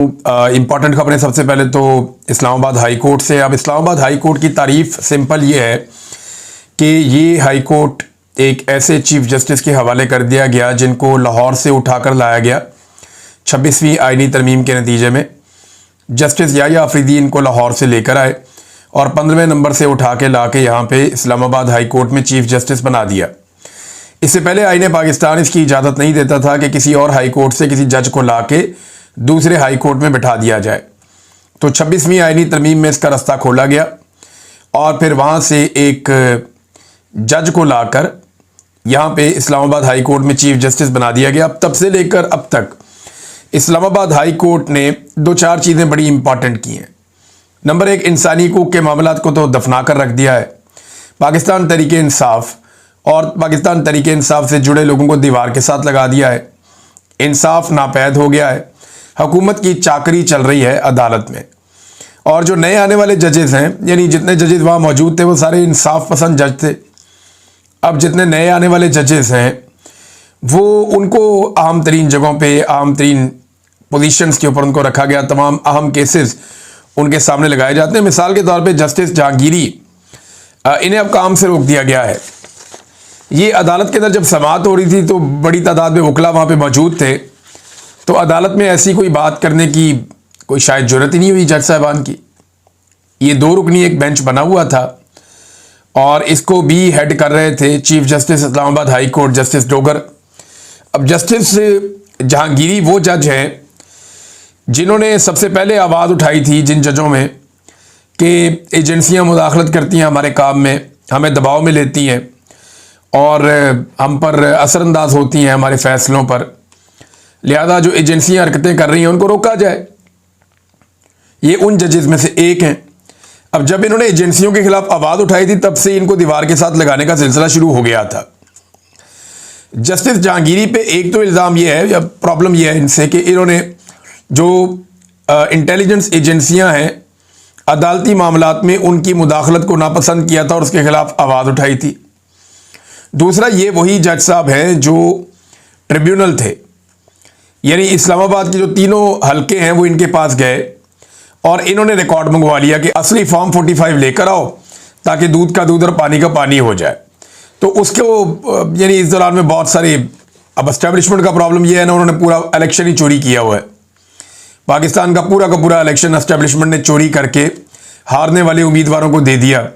Important खबरें सबसे पहले तो इस्लामाबाद हाई कोर्ट से। अब इस्लामाबाद हाई कोर्ट की तारीफ सिंपल ये है कि ये हाई कोर्ट एक ऐसे चीफ जस्टिस के हवाले कर दिया गया जिनको लाहौर से उठाकर लाया गया 26वीं आईनी तरमीम के नतीजे में। जस्टिस याह्या अफरीदी इनको लाहौर से लेकर आए और 15वें नंबर से उठा के ला के यहाँ पे इस्लामाबाद हाई कोर्ट में चीफ जस्टिस बना दिया। इससे पहले आईने पाकिस्तान इसकी इजाज़त नहीं देता था कि किसी और हाई कोर्ट से किसी जज को ला के दूसरे हाई कोर्ट में बिठा दिया जाए। तो 26वीं आईनी तरमीम में इसका रास्ता खोला गया और फिर वहाँ से एक जज को लाकर यहाँ पे इस्लामाबाद हाई कोर्ट में चीफ जस्टिस बना दिया गया। अब तब से लेकर अब तक इस्लामाबाद हाई कोर्ट ने दो चार चीज़ें बड़ी इंपॉर्टेंट की हैं। नंबर एक, इंसानी हकूक़ के मामलात को तो दफना कर रख दिया है। पाकिस्तान तहरीक इंसाफ और पाकिस्तान तहरीक इंसाफ से जुड़े लोगों को दीवार के साथ लगा दिया है। इंसाफ नापैद हो गया है। हुकूमत की चाकरी चल रही है अदालत में। और जो नए आने वाले जजेस हैं, यानी जितने जजेस वहाँ मौजूद थे वो सारे इंसाफ पसंद जज थे। अब जितने नए आने वाले जजेस हैं वो उनको अहम तरीन जगहों पे, अहम तरीन पोजीशंस के ऊपर उनको रखा गया। तमाम अहम केसेस उनके सामने लगाए जाते हैं। मिसाल के तौर पे जस्टिस जहांगीरी, इन्हें अब काम से रोक दिया गया है। ये अदालत के अंदर जब समाअत हो रही थी तो बड़ी तादाद में वकला वहाँ पे मौजूद थे, तो अदालत में ऐसी कोई बात करने की कोई शायद जरूरत ही नहीं हुई जज साहबान की। ये दो रुकनी एक बेंच बना हुआ था और इसको भी हेड कर रहे थे chief justice Islamabad high court justice Dogar. अब जस्टिस जहांगीरी वो जज हैं जिन्होंने सबसे पहले आवाज़ उठाई थी जिन जजों में कि एजेंसियां मुदाखलत करती हैं हमारे काम में, हमें दबाव में लेती हैं और हम पर असरअंदाज होती हैं हमारे फैसलों पर, लिहाजा जो एजेंसियां हरकतें कर रही हैं उनको रोका जाए। ये उन जजेस में से एक हैं। अब जब इन्होंने एजेंसियों के खिलाफ आवाज़ उठाई थी तब से इनको दीवार के साथ लगाने का सिलसिला शुरू हो गया था। जस्टिस जहांगीरी पे एक तो इल्ज़ाम ये है, या प्रॉब्लम ये है इनसे कि इन्होंने जो इंटेलिजेंस एजेंसियां हैं अदालती मामलात में उनकी मुदाखलत को नापसंद किया था और उसके खिलाफ आवाज़ उठाई थी। दूसरा, ये वही जज साहब हैं जो ट्रिब्यूनल थे, यानी इस्लामाबाद के जो तीनों हलके हैं वो इनके पास गए और इन्होंने रिकॉर्ड मंगवा लिया कि असली फॉर्म 45 लेकर आओ ताकि दूध का दूध और पानी का पानी हो जाए। तो उसको यानी इस दौरान में बहुत सारे, अब एस्टेब्लिशमेंट का प्रॉब्लम ये है ना, उन्होंने पूरा इलेक्शन ही चोरी किया हुआ है। पाकिस्तान का पूरा इलेक्शन एस्टेब्लिशमेंट ने चोरी करके हारने वाले उम्मीदवारों को दे दिया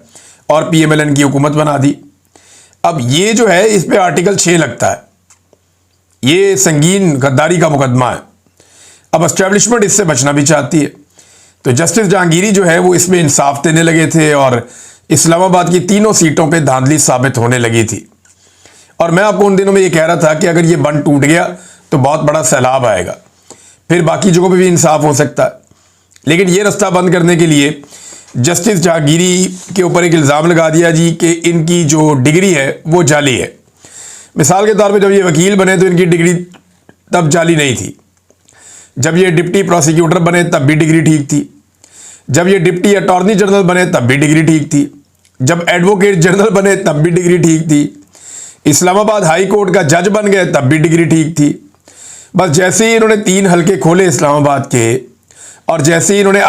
और PMLN की हुकूमत बना दी। अब ये जो है इस पर आर्टिकल 6 लगता है, ये संगीन गद्दारी का मुकदमा है। अब एस्टेब्लिशमेंट इससे बचना भी चाहती है। तो जस्टिस जहांगीरी जो है वो इसमें इंसाफ देने लगे थे और इस्लामाबाद की तीनों सीटों पे धांधली साबित होने लगी थी। और मैं आपको उन दिनों में ये कह रहा था कि अगर ये बंद टूट गया तो बहुत बड़ा सैलाब आएगा, फिर बाकी जगहों पे भी इंसाफ हो सकता है। लेकिन ये रास्ता बंद करने के लिए जस्टिस जहांगीरी के ऊपर एक इल्ज़ाम लगा दिया जी कि इनकी जो डिग्री है वो जाली है। मिसाल के तौर पे जब ये वकील बने तो इनकी डिग्री तब जाली नहीं थी। जब ये डिप्टी प्रोसिक्यूटर बने तब भी डिग्री ठीक थी। जब ये डिप्टी अटॉर्नी जनरल बने तब भी डिग्री ठीक थी। जब एडवोकेट जनरल बने तब भी डिग्री ठीक थी। इस्लामाबाद हाई कोर्ट का जज बन गए तब भी डिग्री ठीक थी। बस जैसे ही इन्होंने 3 हलके खोले इस्लामाबाद के और जैसे ही इन्होंने